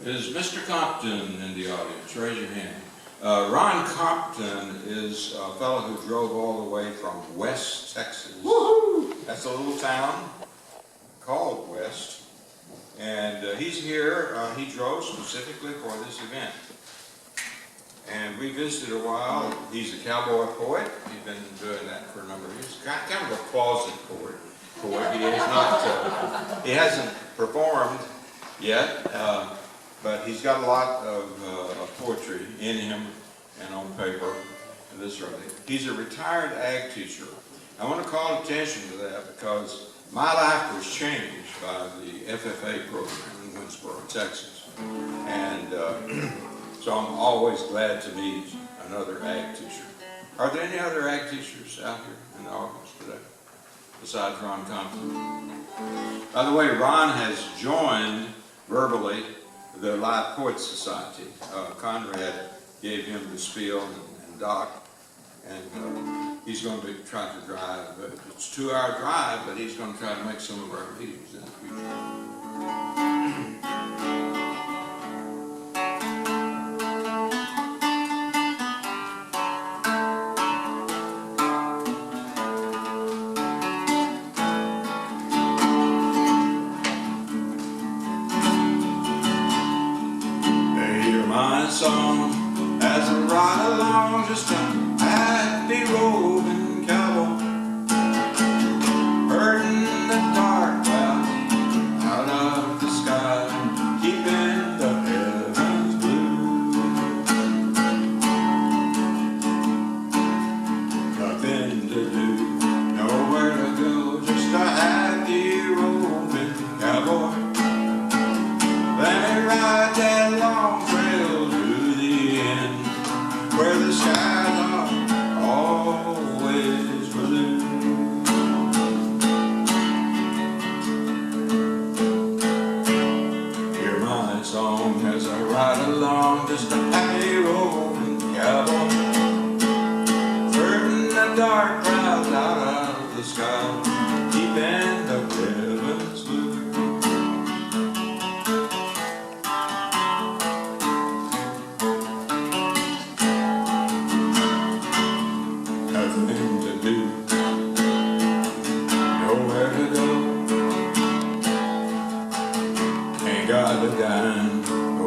Is Mr. Compton in the audience? Raise your hand. Ron Compton is a fellow who drove all the way from West Texas. Woohoo! That's a little town called West. And he's here. He drove specifically for this event. And we visited a while. He's a cowboy poet. He's been doing that for a number of years. Kind of a closet poet. He hasn't performed yet, but he's got a lot of poetry in him and on paper. And this right. He's a retired ag teacher. I want to call attention to that because my life was changed by the FFA program in Winnsboro, Texas. And so I'm always glad to meet another ag teacher. Are there any other ag teachers out here in the audience today, besides Ron Compton? By the way, Ron has joined verbally the Live Poets Society. Conrad gave him the spiel and Doc, and he's going to try to drive. It's a 2-hour drive, but he's going to try to make some of our meetings in the future. My song as I ride along, just a happy roving cowboy, herding the dark clouds out of the sky, keeping the heavens blue. Nothing to do, nowhere to go, just a happy roving cowboy. Let me ride that long trail to the end, where the skies are always blue. Hear my song as I ride along, just a happy roving cowboy, herding the dark clouds out of the sky, keeping the heavens blue. Nothing to do, nowhere to go, ain't got a dime,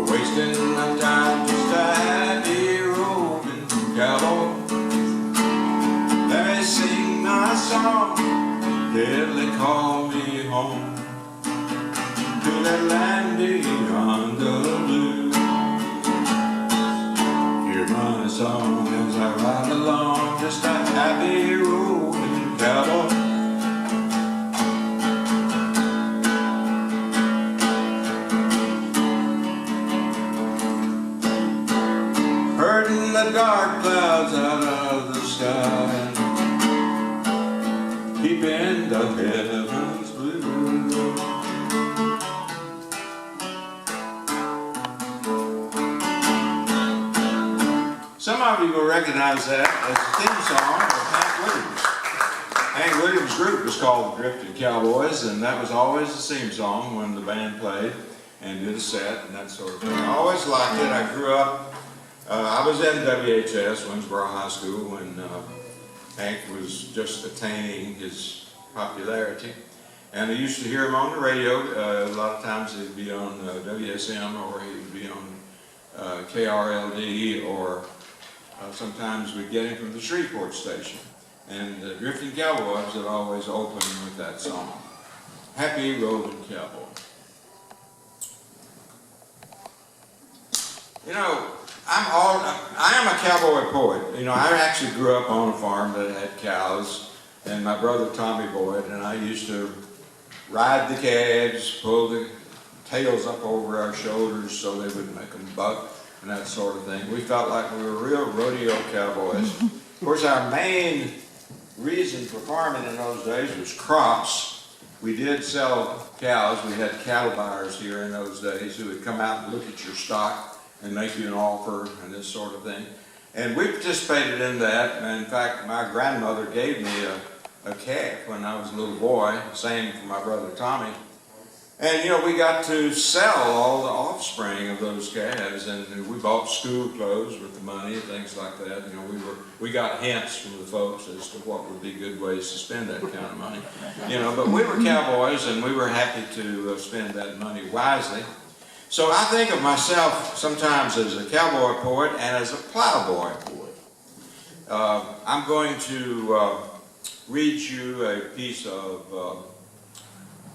wasting my time, just a happy roving cowboy. Let me sing my song till they call me home, to that land beyond the blue. Hear my song as I ride along, just a happy roving cowboy. Herding the dark clouds out of the sky, keeping the heavens blue. Some of you will recognize that as the theme song of Hank Williams. Hank Williams' group was called the Drifting Cowboys, and that was always the theme song when the band played and did a set and that sort of thing. I always liked it. I grew up, I was in WHS, Winnsboro High School, when Hank was just attaining his popularity. And I used to hear him on the radio. A lot of times he'd be on WSM, or he would be on KRLD, or sometimes we'd get him from the Shreveport station. And the Drifting Cowboys would always open with that song, Happy Roving Cowboy. You know, I am a cowboy poet. You know, I actually grew up on a farm that had cows, and my brother Tommy Boyd and I used to ride the calves, pull the tails up over our shoulders so they would make them buck and that sort of thing. We felt like we were real rodeo cowboys. Of course, our main reason for farming in those days was crops. We did sell cows. We had cattle buyers here in those days who would come out and look at your stock and make you an offer and this sort of thing. And we participated in that. And in fact, my grandmother gave me a calf when I was a little boy, same for my brother Tommy. And you know, we got to sell all the offspring of those calves, and we bought school clothes with the money and things like that. You know, we got hints from the folks as to what would be good ways to spend that kind of money. You know, but we were cowboys, and we were happy to spend that money wisely. So I think of myself sometimes as a cowboy poet and as a plowboy poet. I'm going to read you a piece of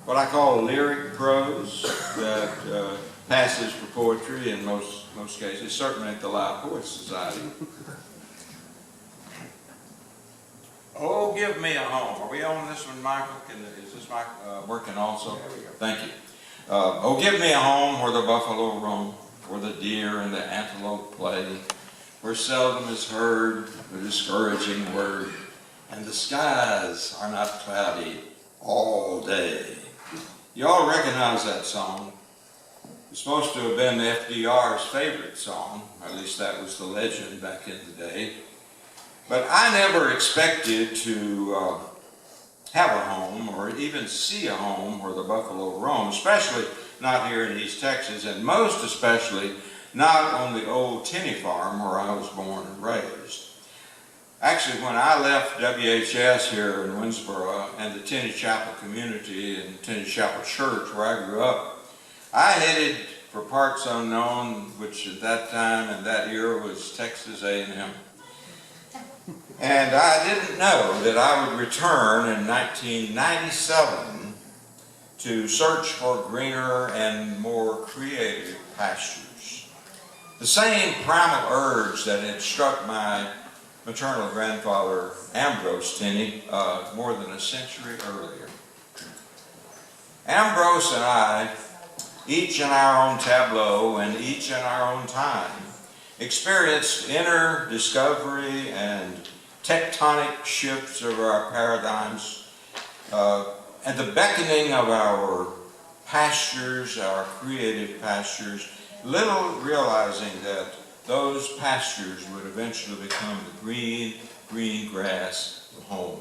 what I call lyric prose that passes for poetry in most cases, certainly at the Live Poets Society. Oh, give me a home. Are we on this one, Michael? Is this mic working also? Thank you. Oh, give me a home where the buffalo roam, where the deer and the antelope play, where seldom is heard the discouraging word, and the skies are not cloudy all day. You all recognize that song. It's supposed to have been FDR's favorite song, or at least that was the legend back in the day. But I never expected to have a home or even see a home where the buffalo roam, especially not here in East Texas, and most especially not on the old Tenney farm where I was born and raised. Actually, when I left WHS here in Winnsboro and the Tenney Chapel community and Tenney Chapel Church where I grew up, I headed for parts unknown, which at that time and that year was Texas A&M. And I didn't know that I would return in 1997 to search for greener and more creative pastures. The same primal urge that had struck my maternal grandfather, Ambrose Tenney, more than a century earlier. Ambrose and I, each in our own tableau and each in our own time, experienced inner discovery and tectonic shifts of our paradigms, and the beckoning of our pastures, our creative pastures, little realizing that those pastures would eventually become the green grass of home.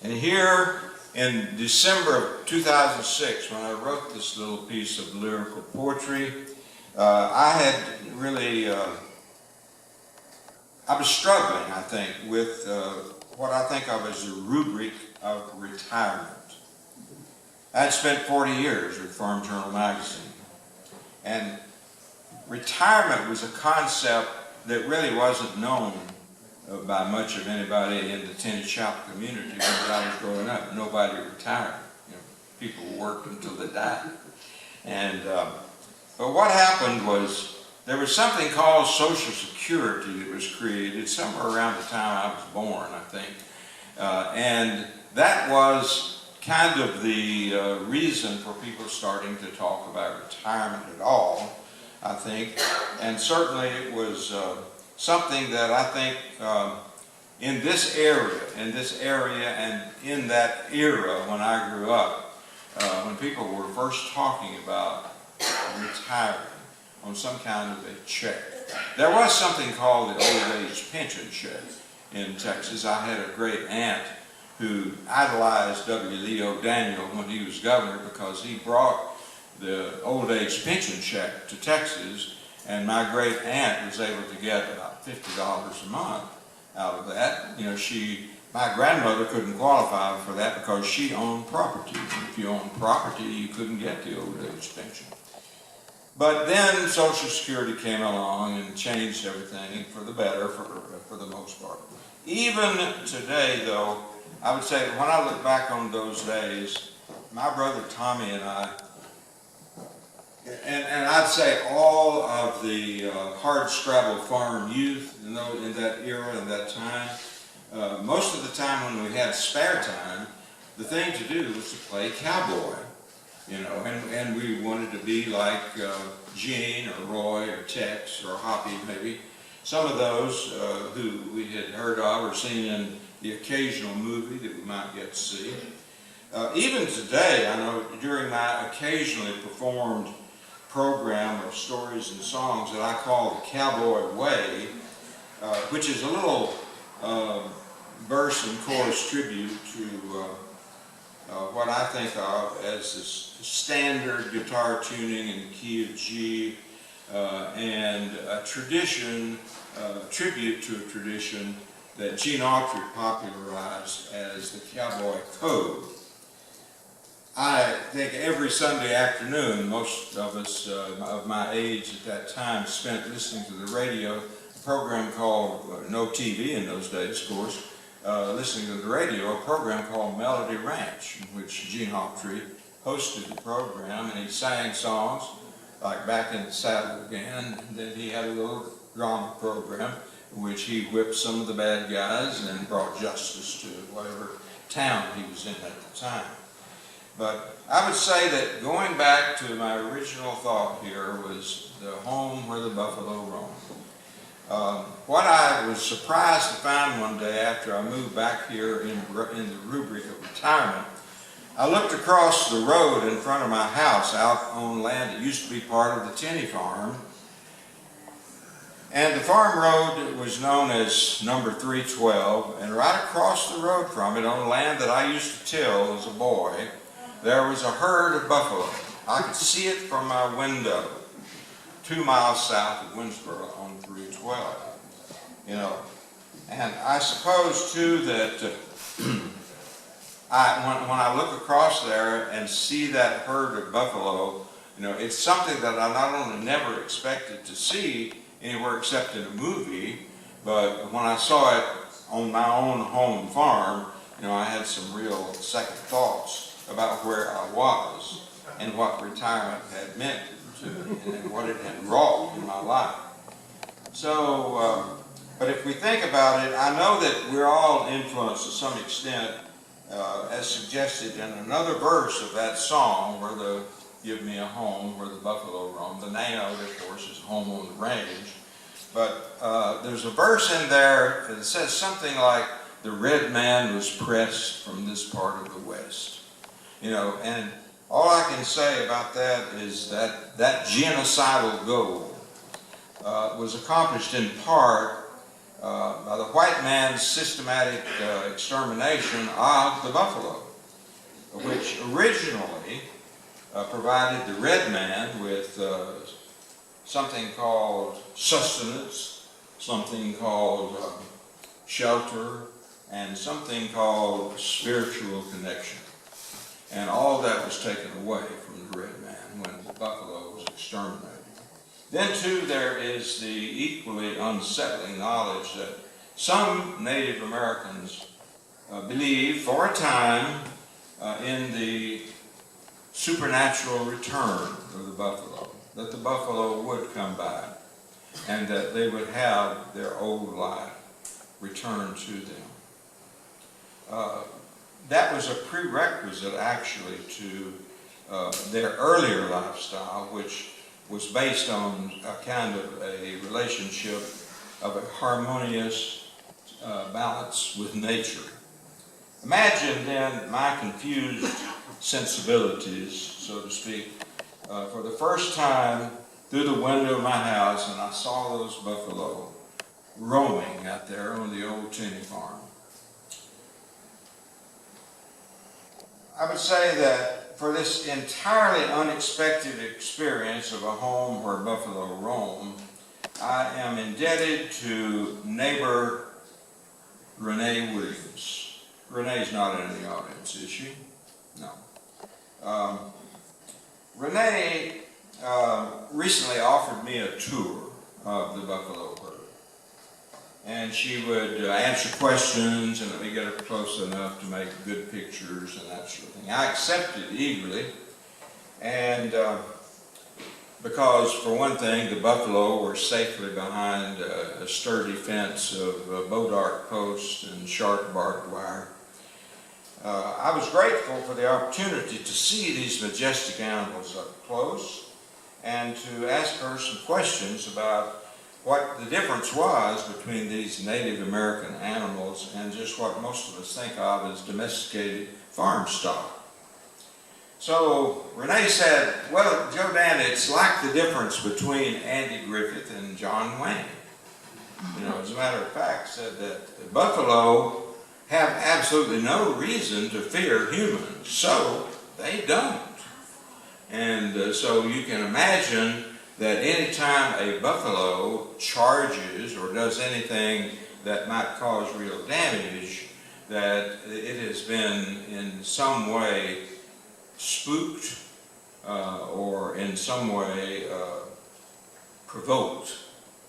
And here in December of 2006, when I wrote this little piece of lyrical poetry, I had really, I was struggling, I think, with what I think of as the rubric of retirement. I had spent 40 years with Farm Journal magazine, and retirement was a concept that really wasn't known by much of anybody in the Tenney Chapel community when I was growing up. Nobody retired. You know, people worked until they died. And but what happened was there was something called Social Security that was created somewhere around the time I was born, I think, and that was kind of the reason for people starting to talk about retirement at all, I think, and certainly it was something that I think in this area and in that era when I grew up, when people were first talking about retiring on some kind of a check. There was something called the old age pension check in Texas. I had a great aunt who idolized W. Leo Daniel when he was governor because he brought the old age pension check to Texas, and my great aunt was able to get about $50 a month out of that. You know, my grandmother couldn't qualify for that because she owned property. If you owned property, you couldn't get the old age pension. But then Social Security came along and changed everything for the better for the most part. Even today, though, I would say when I look back on those days, my brother Tommy and I, and I'd say all of the hard-scrabble farm youth in that era and that time, most of the time when we had spare time, the thing to do was to play cowboy, you know, and we wanted to be like Gene or Roy or Tex or Hoppy maybe, some of those who we had heard of or seen in the occasional movie that we might get to see. Even today, I know during my occasionally performed program of stories and songs that I call the Cowboy Way, which is a little verse and chorus tribute to what I think of as this standard guitar tuning in the key of G, and a tradition, tribute to a tradition that Gene Autry popularized as the Cowboy Code. I think every Sunday afternoon, most of us of my age at that time spent listening to the radio, a program called, no TV in those days, of course, listening to the radio, a program called Melody Ranch, in which Gene Autry hosted the program, and he sang songs like Back in the Saddle Again, and then he had a little drama program in which he whipped some of the bad guys and brought justice to whatever town he was in at the time. But I would say that going back to my original thought here was the home where the buffalo roam. What I was surprised to find one day after I moved back here in the rubric of retirement, I looked across the road in front of my house out on land that used to be part of the Tenney farm. And the farm road was known as number 312, and right across the road from it, on land that I used to till as a boy, there was a herd of buffalo. I could see it from my window, 2 miles south of Winnsboro on 312. You know, and I suppose too that when I look across there and see that herd of buffalo, you know, it's something that I not only never expected to see anywhere except in a movie, but when I saw it on my own home farm, you know, I had some real second thoughts about where I was and what retirement had meant to me and what it had wrought in my life. So, but if we think about it, I know that we're all influenced to some extent, as suggested in another verse of that song, where the Give Me a Home, where the buffalo roam. The name of it, of course, is Home on the Range. But there's a verse in there that says something like, the red man was pressed from this part of the West. You know, and all I can say about that is that that genocidal goal was accomplished in part by the white man's systematic extermination of the buffalo, which originally provided the red man with something called sustenance, something called shelter, and something called spiritual connection. And all that was taken away from the red man when the buffalo was exterminated. Then too, there is the equally unsettling knowledge that some Native Americans believed for a time in the supernatural return of the buffalo, that the buffalo would come back and that they would have their old life returned to them. That was a prerequisite actually to their earlier lifestyle, which was based on a kind of a relationship of a harmonious balance with nature. Imagine then my confused sensibilities, so to speak, for the first time through the window of my house, and I saw those buffalo roaming out there on the old Tenney farm. I would say that for this entirely unexpected experience of a home where buffalo roam, I am indebted to neighbor Renee Williams. Renee's not in the audience, is she? No. Renee recently offered me a tour of the buffalo herd. And she would answer questions and let me get up close enough to make good pictures and that sort of thing. I accepted eagerly, and because, for one thing, the buffalo were safely behind a sturdy fence of bodark posts and sharp barbed wire. I was grateful for the opportunity to see these majestic animals up close and to ask her some questions about what the difference was between these Native American animals and just what most of us think of as domesticated farm stock. So Renee said, well, Joe Dan, it's like the difference between Andy Griffith and John Wayne. You know, as a matter of fact, said that the buffalo have absolutely no reason to fear humans, so they don't. And so you can imagine that anytime a buffalo charges or does anything that might cause real damage, that it has been in some way spooked or in some way provoked,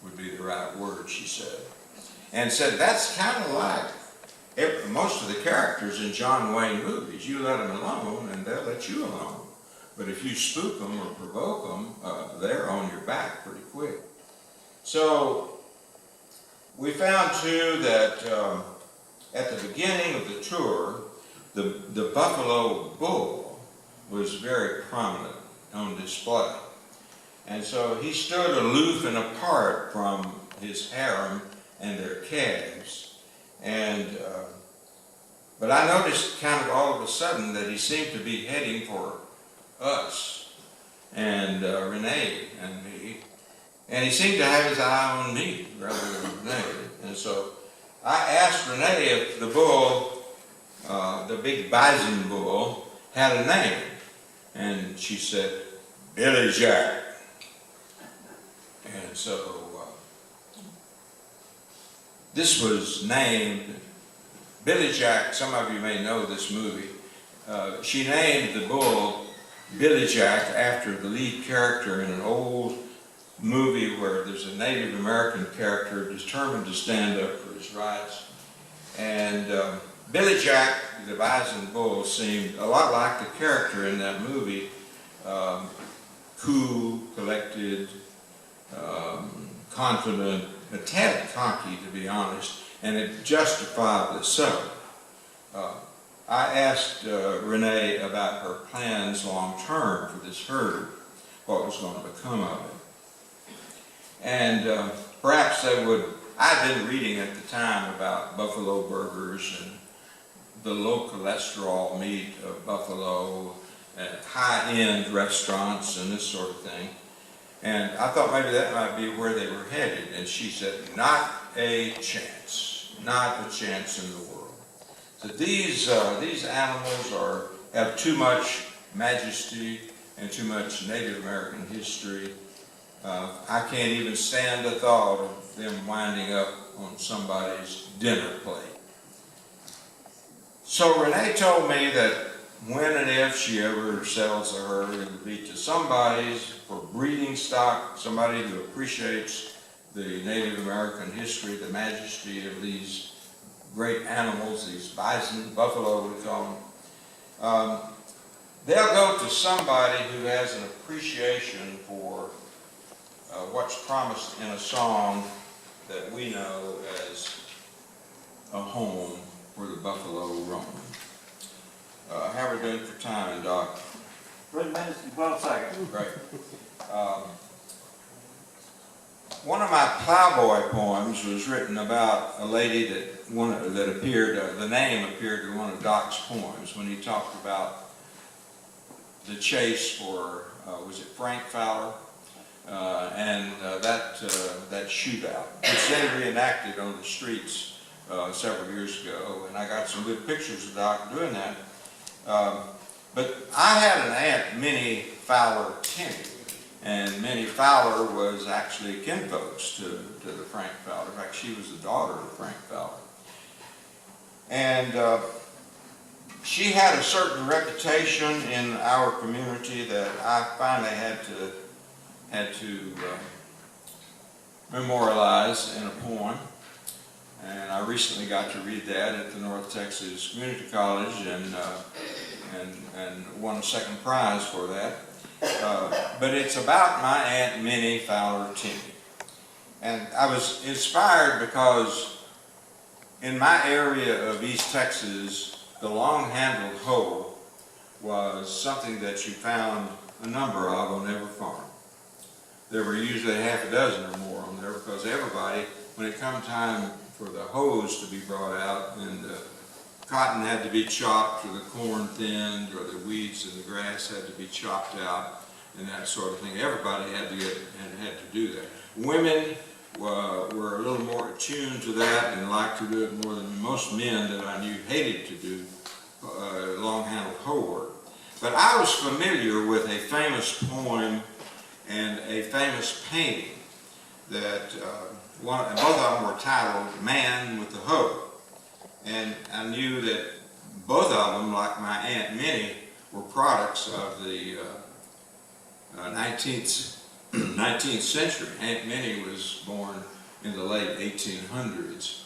would be the right word, she said. And said that's kind of like most of the characters in John Wayne movies. You let them alone and they'll let you alone. But if you spook them or provoke them, they're on your back pretty quick. So we found too that at the beginning of the tour, the buffalo bull was very prominent on display. And so he stood aloof and apart from his harem and their calves. And but I noticed kind of all of a sudden that he seemed to be heading for us and Renee and me. And he seemed to have his eye on me rather than Renee. And so I asked Renee if the bull, the big bison bull, had a name. And she said, Billy Jack. And so this was named Billy Jack. Some of you may know this movie. She named the bull Billy Jack after the lead character in an old movie where there's a Native American character determined to stand up for his rights. And Billy Jack, the bison bull, seemed a lot like the character in that movie, cool, collected, confident, a tad cocky to be honest, and it justifiably so. I asked Renee about her plans long term for this herd, what was going to become of it. And perhaps they would, I'd been reading at the time about buffalo burgers and the low cholesterol meat of buffalo at high-end restaurants and this sort of thing. And I thought maybe that might be where they were headed. And she said, not a chance, not a chance in the world. So these animals have too much majesty and too much Native American history. I can't even stand the thought of them winding up on somebody's dinner plate. So Renee told me that when and if she ever sells a herd, it would be to somebody for breeding stock, somebody who appreciates the Native American history, the majesty of these great animals, these bison, buffalo we call them. They'll go to somebody who has an appreciation for what's promised in a song that we know as a home where the buffalo roam. How are we doing for time, Doc? 3 minutes and 12 seconds. Great. One of my plowboy poems was written about a lady that appeared, the name appeared in one of Doc's poems when he talked about the chase for, was it Frank Fowler? And that shootout, which they reenacted on the streets several years ago, and I got some good pictures of Doc doing that. But I had an aunt, Minnie Fowler Tinney, and Minnie Fowler was actually kinfolks to the Frank Fowler. In fact, she was the daughter of Frank Fowler. And she had a certain reputation in our community that I finally had to memorialize in a poem. And I recently got to read that at the North Texas Community College and won a second prize for that. But it's about my Aunt Minnie Fowler Tinney. And I was inspired because in my area of East Texas, the long-handled hoe was something that you found a number of on every farm. There were usually half a dozen or more on there because everybody, when it come time for the hoes to be brought out and the cotton had to be chopped or the corn thinned or the weeds and the grass had to be chopped out and that sort of thing. Everybody had to do that. Women were a little more attuned to that and liked to do it more than most men that I knew hated to do long-handled hoe work. But I was familiar with a famous poem and a famous painting that both of them were titled "Man with the Hoe." And I knew that both of them, like my Aunt Minnie, were products of the 19th century. Aunt Minnie was born in the late 1800s.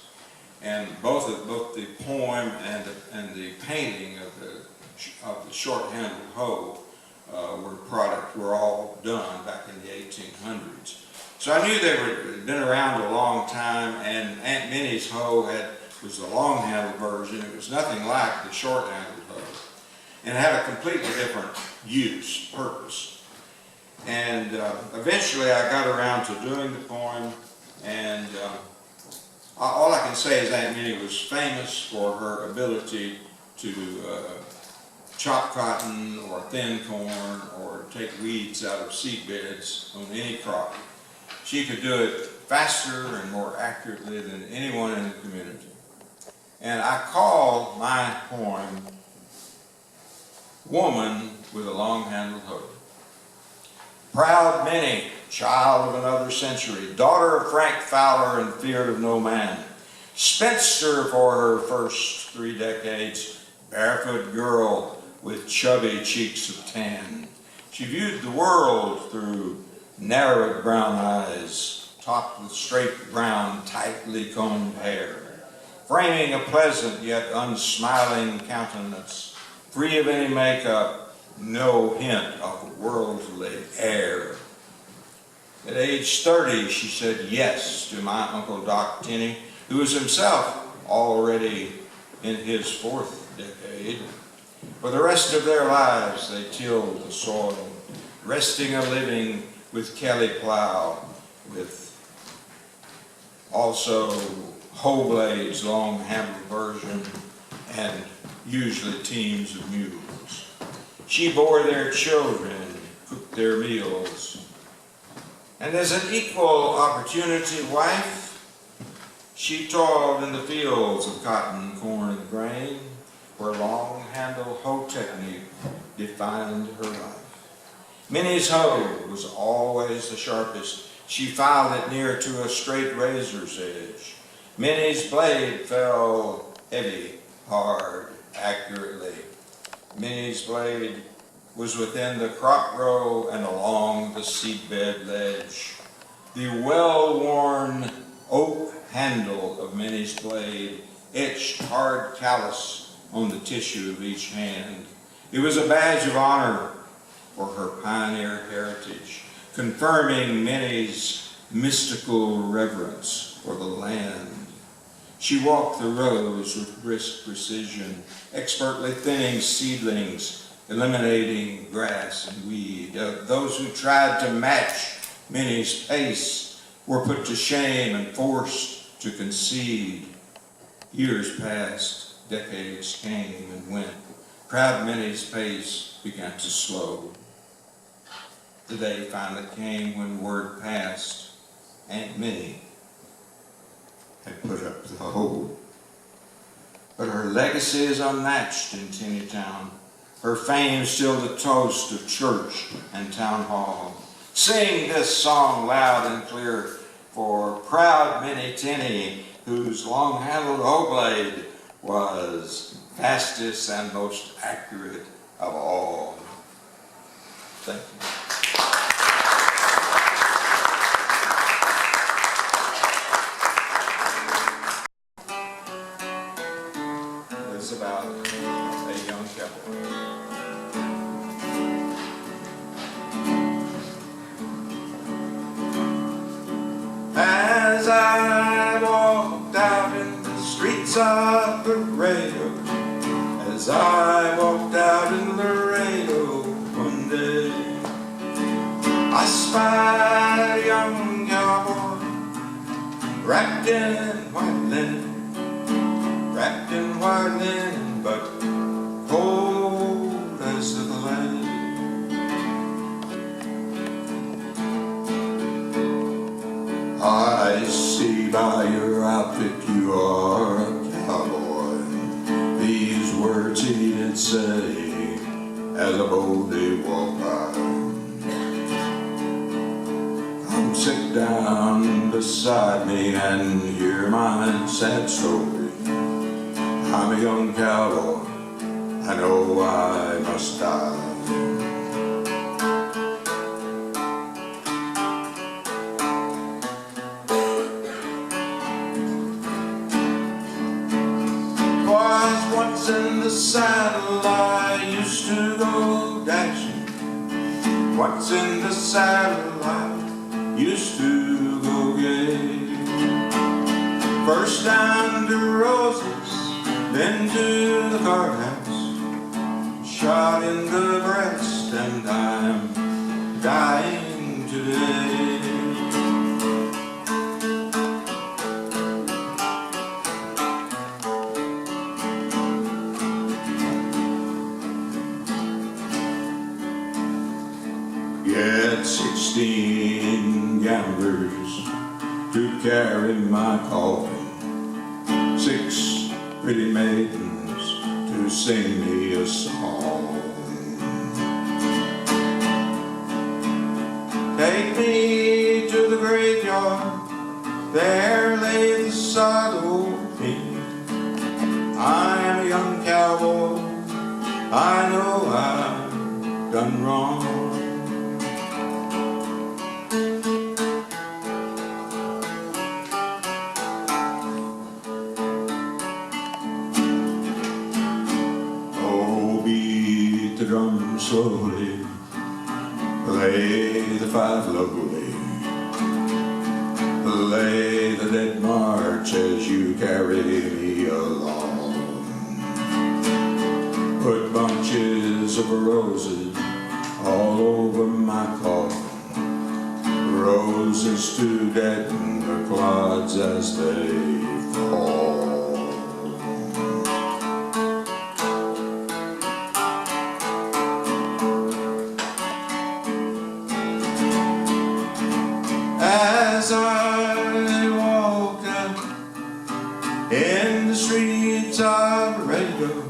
And both the poem and the painting of the short-handled hoe were all done back in the 1800s. So I knew they had been around a long time, and Aunt Minnie's hoe was the long-handled version. It was nothing like the short-handled hoe, and it had a completely different purpose. And eventually I got around to doing the poem, and all I can say is Aunt Minnie was famous for her ability to chop cotton or thin corn or take weeds out of seed beds on any crop. She could do it faster and more accurately than anyone in the community. And I call my poem "Woman with a Long-Handled Hoe." Proud Minnie, child of another century, daughter of Frank Fowler and feared of no man, spinster for her first 3 decades, barefoot girl with chubby cheeks of tan. She viewed the world through narrowed brown eyes, topped with straight brown, tightly combed hair, framing a pleasant yet unsmiling countenance, free of any makeup, no hint of worldly air. At age 30, she said yes to my Uncle Doc Tenney, who was himself already in his 4th decade. For the rest of their lives, they tilled the soil, resting a living with Kelly plow, with also hoe blades, long-handled version, and usually teams of mules. She bore their children, cooked their meals, and as an equal opportunity wife, she toiled in the fields of cotton, corn, and grain, where long-handled hoe technique defined her life. Minnie's hoe was always the sharpest. She filed it near to a straight razor's edge. Minnie's blade fell heavy, hard, accurately. Minnie's blade was within the crop row and along the seedbed ledge. The well-worn oak handle of Minnie's blade etched hard callus on the tissue of each hand. It was a badge of honor for her pioneer heritage, confirming Minnie's mystical reverence for the land. She walked the rows with brisk precision, expertly thinning seedlings, eliminating grass and weed. Those who tried to match Minnie's pace were put to shame and forced to concede. Years passed, decades came and went. Proud Minnie's pace began to slow. The day finally came when word passed Aunt Minnie had put up the hoe. But her legacy is unmatched in Tennytown. Her fame still the toast of church and town hall. Sing this song loud and clear for proud Minnie Tenney, whose long-handled hoe blade was fastest and most accurate of all. Thank you. It's about a young couple. As I walked out in the streets of Laredo, as I walked out in Laredo one day, I spied a young cowboy wrapped in white linen, wrapped in white linen, but cold as the land. I see by your outfit you are a cowboy. These words he did say as a boldly walked by. Come sit down beside me and hear my sad story. I'm a young cowboy, I know I must die. Was once in the saddle, I used to go dashing. Once in the saddle, I used to go gay. First down to Roses, then to the guardhouse. Shot in the breast, and I'm dying today. Yet 16 gamblers to carry my coffin, 6 pretty maidens to sing me a song. Take me to the graveyard, there lay the sod old king. I am a young cowboy, I know I've done wrong. The drum slowly, play the fife lowly, play the dead march as you carry me along. Put bunches of roses all over my coffin, roses to deaden the clods as they fall. As I walk up in the streets of Laredo,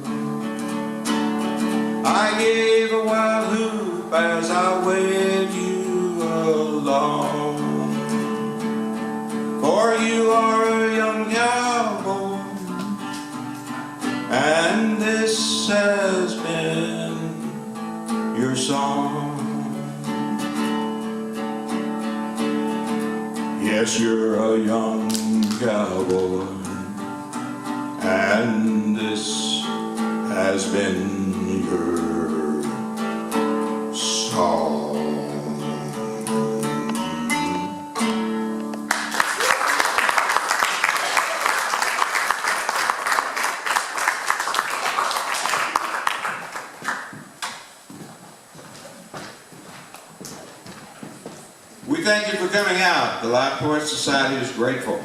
I gave a wild whoop as I waved you along. For you are a young cowboy, and this has been your song. Yes, you're a young cowboy, and this has been your song. We thank you for coming out. The Live Poets Society is grateful.